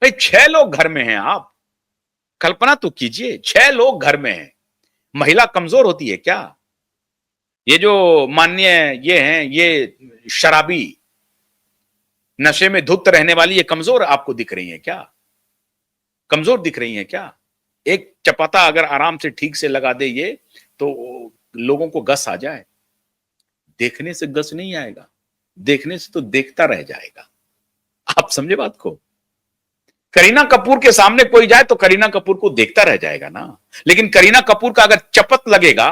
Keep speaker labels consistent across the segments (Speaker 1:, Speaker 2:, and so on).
Speaker 1: भाई 6 लोग घर में हैं, आप कल्पना तो कीजिए, 6 लोग घर में हैं। महिला कमजोर होती है क्या? ये जो माननीय ये हैं, ये शराबी, नशे में धुत रहने वाली, ये कमजोर आपको दिख रही है क्या? कमजोर दिख रही है क्या? एक चपाता अगर आराम से ठीक से लगा दे ये, तो लोगों को गस आ जाए। देखने से गस नहीं आएगा, देखने से तो देखता रह जाएगा। आप समझे बात को? करीना कपूर के सामने कोई जाए तो करीना कपूर को देखता रह जाएगा ना, लेकिन करीना कपूर का अगर चपत लगेगा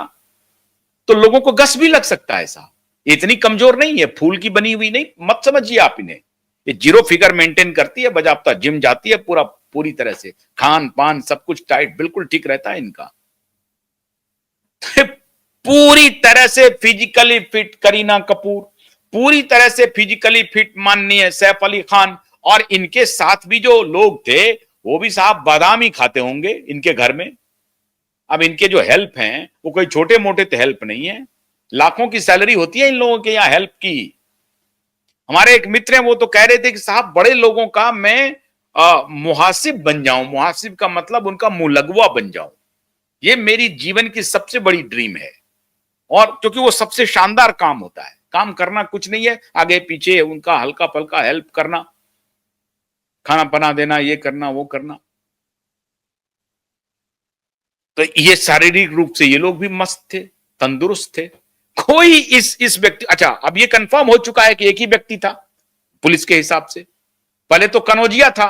Speaker 1: तो लोगों को गस भी लग सकता है। साहब इतनी कमजोर नहीं है, फूल की बनी हुई नहीं, मत समझिए आप इन्हें। ये जीरो फिगर मेंटेन करती है, बजाबता जिम जाती है, पूरी तरह से खान पान सब कुछ टाइट बिल्कुल ठीक रहता है इनका। पूरी तरह से फिजिकली फिट करीना कपूर, पूरी तरह से फिजिकली फिट माननीय सैफ अली खान, और इनके साथ भी जो लोग थे वो भी साहब बादाम ही खाते होंगे इनके घर में। अब इनके जो हेल्प हैं वो कोई छोटे मोटे तो हेल्प नहीं है, लाखों की सैलरी होती है इन लोगों के यहाँ हेल्प की। हमारे एक मित्र हैं, वो तो कह रहे थे कि साहब बड़े लोगों का मैं मुहासिब बन जाऊं, मुहासिब का मतलब उनका मुलगवा बन जाऊं, ये मेरी जीवन की सबसे बड़ी ड्रीम है। और क्योंकि वो सबसे शानदार काम होता है, काम करना कुछ नहीं है, आगे पीछे उनका हल्का फल्का हेल्प करना, खाना बना देना, ये करना वो करना। तो ये शारीरिक रूप से ये लोग भी मस्त थे, तंदुरुस्त थे। कोई इस व्यक्ति, अच्छा अब ये कंफर्म हो चुका है कि एक ही व्यक्ति था पुलिस के हिसाब से। पहले तो कनौजिया था,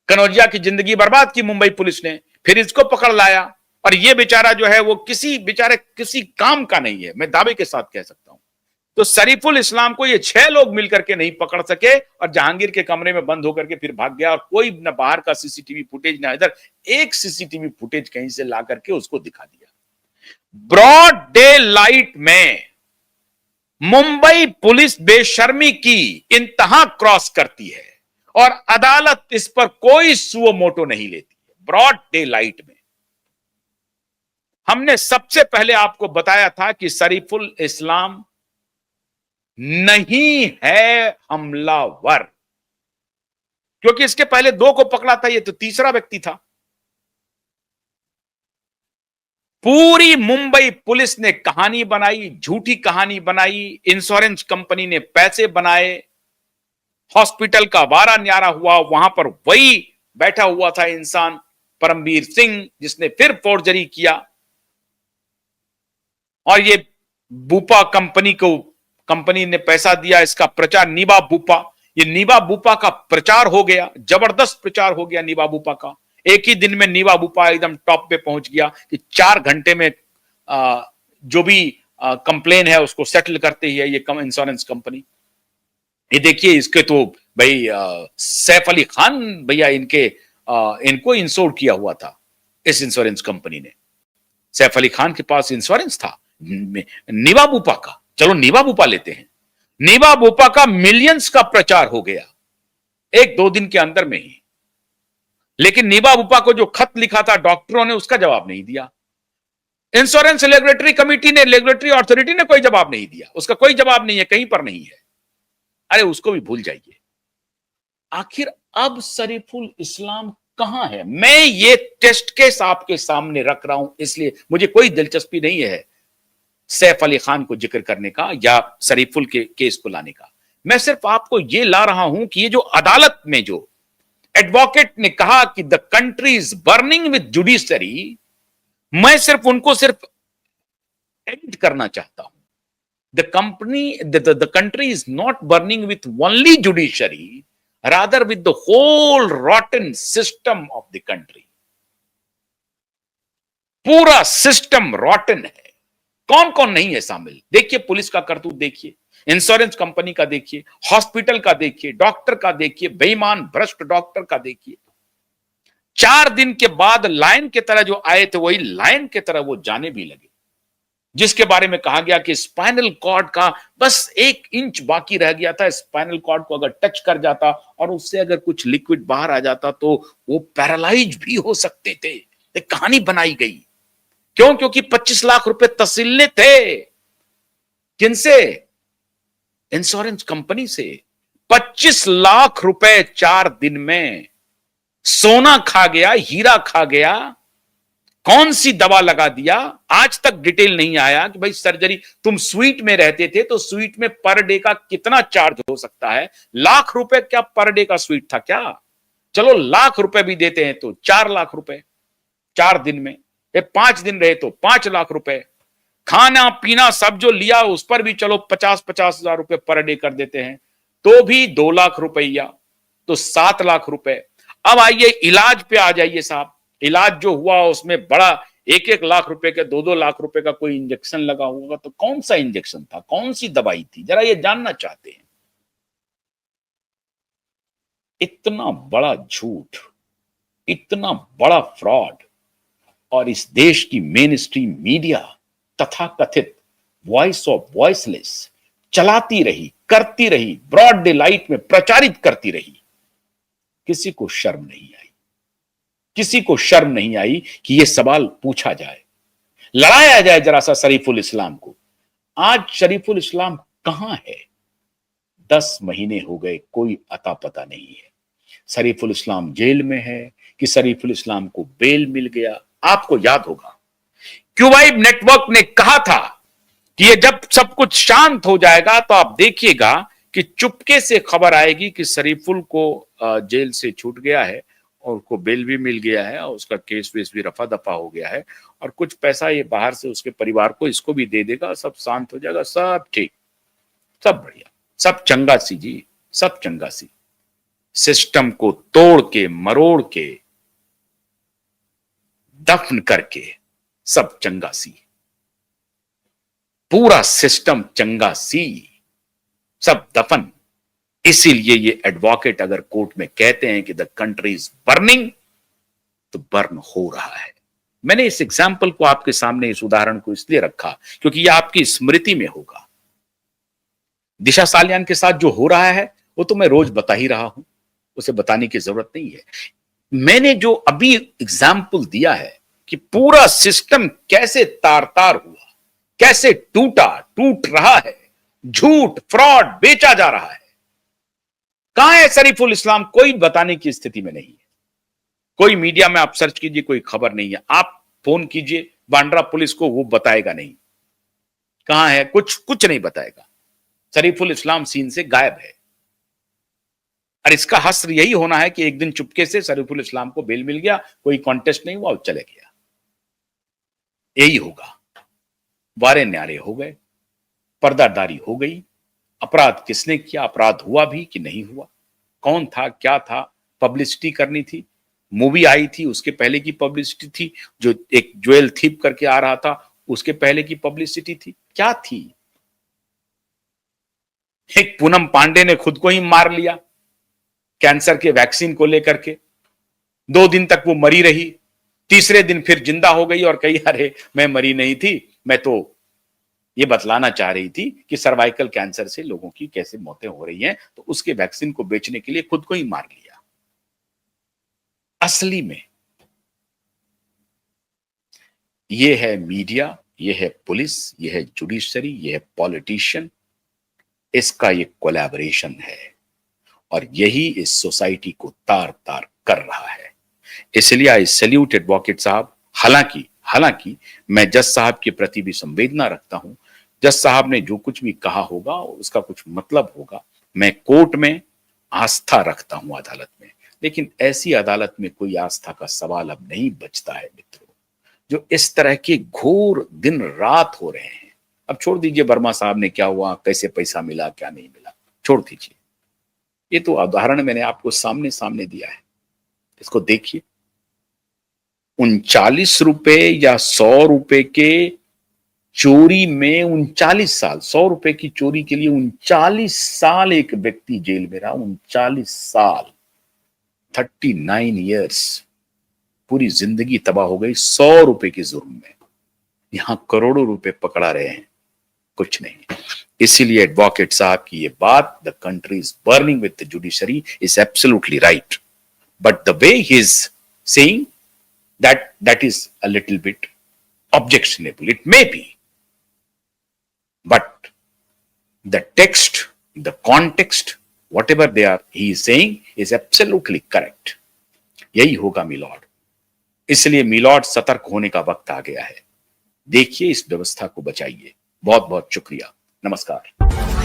Speaker 1: कनौजिया की जिंदगी बर्बाद की मुंबई पुलिस ने, फिर इसको पकड़ लाया, और ये बेचारा जो है वो किसी काम का नहीं है, मैं दावे के साथ कह सकता हूं। तो शरीफुल इस्लाम को ये 6 लोग मिलकर के नहीं पकड़ सके, और जहांगीर के कमरे में बंद होकर के फिर भाग गया, और कोई न बाहर का सीसीटीवी फुटेज ना इधर, एक सीसीटीवी फुटेज कहीं से ला करके उसको दिखा दिया। ब्रॉड डे लाइट में मुंबई पुलिस बेशर्मी की इंतहा क्रॉस करती है, और अदालत इस पर कोई सुओ मोटो नहीं लेती है। ब्रॉड डे लाइट में हमने सबसे पहले आपको बताया था कि शरीफुल इस्लाम नहीं है हमलावर, क्योंकि इसके पहले 2 को पकड़ा था, ये तो तीसरा व्यक्ति था। पूरी मुंबई पुलिस ने कहानी बनाई, झूठी कहानी बनाई, इंश्योरेंस कंपनी ने पैसे बनाए, हॉस्पिटल का वारा न्यारा हुआ, वहां पर वही बैठा हुआ था इंसान परमवीर सिंह, जिसने फिर फोर्जरी किया। और ये बूपा कंपनी ने पैसा दिया, इसका प्रचार नीबा बूपा, ये नीबा बूपा का प्रचार हो गया, जबरदस्त प्रचार हो गया नीबा बूपा का। एक ही दिन में नीबा बूपा एकदम टॉप पे पहुंच गया कि 4 घंटे में जो भी कंप्लेन है उसको सेटल करते ही है ये इंश्योरेंस कंपनी। ये देखिए इसके तो भाई सैफ अली खान भैया इनको इंश्योर किया हुआ था इस इंश्योरेंस कंपनी ने। सैफ अली खान के पास इंश्योरेंस था नीबा बूपा का। चलो नीबा बूपा लेते हैं, नीबा बूपा का मिलियंस का प्रचार हो गया 1-2 दिन के अंदर में ही। लेकिन नीबा बूपा को जो खत लिखा था डॉक्टरों ने, उसका जवाब नहीं दिया। इंश्योरेंस रेगुलेटरी अथॉरिटी ने कोई जवाब नहीं दिया, उसका कोई जवाब नहीं है, कहीं पर नहीं है। अरे उसको भी भूल जाइए। आखिर अब शरीफुल इस्लाम कहां है? मैं ये टेस्ट केस आपके सामने रख रहा हूं, इसलिए मुझे कोई दिलचस्पी नहीं है सैफ अली खान को जिक्र करने का या शरीफुल के केस को लाने का। मैं सिर्फ आपको यह ला रहा हूं कि ये जो अदालत में जो एडवोकेट ने कहा कि the country is burning with judiciary, मैं सिर्फ उनको सिर्फ एडिट करना चाहता हूं। The country is not burning with only judiciary, rather with the whole rotten system of the country. पूरा सिस्टम रॉटन है। कौन कौन नहीं है शामिल? देखिए पुलिस का करतूत देखिए, इंश्योरेंस कंपनी का देखिए, हॉस्पिटल का देखिए, डॉक्टर का देखिए, बेईमान भ्रष्ट डॉक्टर का देखिए। 4 दिन के बाद लायन की तरह जो आए थे वही लायन की तरह वो जाने भी लगे, जिसके बारे में कहा गया कि स्पाइनल कॉर्ड का बस 1 इंच बाकी रह गया था। स्पाइनल कॉर्ड को अगर टच कर जाता और उससे अगर कुछ लिक्विड बाहर आ जाता तो वो पैरालाइज भी हो सकते थे। एक कहानी बनाई गई। क्यों? क्योंकि 25 लाख रुपए तसीलने थे। किनसे? इंश्योरेंस कंपनी से। 25 लाख रुपए 4 दिन में। सोना खा गया, हीरा खा गया, कौन सी दवा लगा दिया, आज तक डिटेल नहीं आया कि भाई सर्जरी, तुम स्वीट में रहते थे तो स्वीट में पर डे का कितना चार्ज हो सकता है? लाख रुपए क्या पर डे का स्वीट था क्या? चलो लाख रुपए भी देते हैं तो 4 लाख रुपए 4 दिन में, 5 दिन रहे तो 5 लाख रुपए, खाना पीना सब जो लिया उस पर भी चलो 50-50 हजार रुपए पर डे कर देते हैं, तो भी 2 लाख रुपया, तो 7 लाख रुपए। अब आइए इलाज पे आ जाइए साहब। इलाज जो हुआ उसमें बड़ा 1-1 लाख रुपए के 2-2 लाख रुपए का कोई इंजेक्शन लगा होगा, तो कौन सा इंजेक्शन था, कौन सी दवाई थी, जरा ये जानना चाहते हैं। इतना बड़ा झूठ, इतना बड़ा फ्रॉड, और इस देश की मेन स्ट्रीम मीडिया तथा कथित वॉइस ऑफ वॉइसलेस चलाती रही, करती रही, ब्रॉड डे लाइट में प्रचारित करती रही। किसी को शर्म नहीं आई, किसी को शर्म नहीं आई कि यह सवाल पूछा जाए, लड़ाया जाए जरा सा शरीफुल इस्लाम को। आज शरीफुल इस्लाम कहां है? 10 महीने हो गए, कोई अता पता नहीं है। शरीफुल इस्लाम जेल में है कि शरीफुल इस्लाम को बेल मिल गया? आपको याद होगा क्यूबाइब नेटवर्क ने कहा था कि ये जब सब कुछ शांत हो जाएगा तो आप देखिएगा कि चुपके से खबर आएगी कि शरीफुल को जेल से छूट गया है और उसको बेल भी मिल गया है और उसका केस वेस भी रफा दफा हो गया है, और कुछ पैसा ये बाहर से उसके परिवार को इसको भी दे देगा, सब शांत हो जाएगा, सब ठीक, सब बढ़िया, सब चंगा सी जी, सब चंगा सी। सिस्टम को तोड़ के मरोड़ के दफन करके सब चंगा सी, पूरा सिस्टम चंगा सी, सब दफन। इसीलिए ये एडवोकेट अगर कोर्ट में कहते हैं कि द कंट्री इज बर्निंग, तो बर्न हो रहा है। मैंने इस एग्जाम्पल को आपके सामने, इस उदाहरण को इसलिए रखा क्योंकि यह आपकी स्मृति में होगा। दिशा सालियान के साथ जो हो रहा है वो तो मैं रोज बता ही रहा हूं, उसे बताने की जरूरत नहीं है। मैंने जो अभी एग्जाम्पल दिया है कि पूरा सिस्टम कैसे तार तार हुआ, कैसे टूटा, टूट रहा है, झूठ फ्रॉड बेचा जा रहा है। कहां है शरीफुल इस्लाम? कोई बताने की स्थिति में नहीं है। कोई मीडिया में आप सर्च कीजिए, कोई खबर नहीं है। आप फोन कीजिए बांद्रा पुलिस को, वो बताएगा नहीं कहां है, कुछ नहीं बताएगा। शरीफुल इस्लाम सीन से गायब है। और इसका हश्र यही होना है कि एक दिन चुपके से शरीफुल इस्लाम को बेल मिल गया, कोई कॉन्टेस्ट नहीं हुआ और चले गया, यही होगा। वारे न्यारे हो गए, पर्दादारी हो गई। अपराध किसने किया, अपराध हुआ भी कि नहीं हुआ, कौन था, क्या था, पब्लिसिटी करनी थी, मूवी आई थी उसके पहले की पब्लिसिटी थी, जो एक ज्वेल थीप करके आ रहा था उसके पहले की पब्लिसिटी थी, क्या थी? एक पूनम पांडे ने खुद को ही मार लिया कैंसर के वैक्सीन को लेकर के। 2 दिन तक वो मरी रही, तीसरे दिन फिर जिंदा हो गई और कही अरे मैं मरी नहीं थी, मैं तो ये बतलाना चाह रही थी कि सर्वाइकल कैंसर से लोगों की कैसे मौतें हो रही हैं, तो उसके वैक्सीन को बेचने के लिए खुद को ही मार लिया। असली में ये है मीडिया, ये है पुलिस, ये है जुडिशरी, ये है पॉलिटिशियन, इसका ये कोलैबोरेशन है और यही इस सोसाइटी को तार तार कर रहा है। इसलिए आई सैल्यूट एडवोकेट साहब। हालांकि मैं जज साहब के प्रति भी संवेदना रखता हूं। जज साहब ने जो कुछ भी कहा होगा उसका कुछ मतलब होगा। मैं कोर्ट में आस्था रखता हूं, अदालत में, लेकिन ऐसी अदालत में कोई आस्था का सवाल अब नहीं बचता है मित्रों, जो इस तरह के घोर दिन रात हो रहे हैं। अब छोड़ दीजिए वर्मा साहब ने क्या हुआ, कैसे पैसा मिला, क्या नहीं मिला, छोड़ दीजिए। ये तो उदाहरण मैंने आपको सामने सामने दिया है, इसको देखिए। 39 रुपए या 100 रुपए के चोरी में 39 साल, 100 रुपए की चोरी के लिए 39 साल एक व्यक्ति जेल में रहा। 39 साल, 39 ईयर्स, पूरी जिंदगी तबाह हो गई 100 रुपए के जुर्म में। यहां करोड़ों रुपए पकड़ा रहे हैं, कुछ नहीं। इसीलिए एडवोकेट साहब की ये बात, the country is burning with the judiciary, is absolutely right, but the way he is saying that is a little bit objectionable. It may be, but the text, the context, whatever he is saying is absolutely correct. यही होगा milord. इसलिए milord सतर्क होने का वक्त आ गया है। देखिए, इस व्यवस्था को बचाइए। बहुत बहुत शुक्रिया। नमस्कार।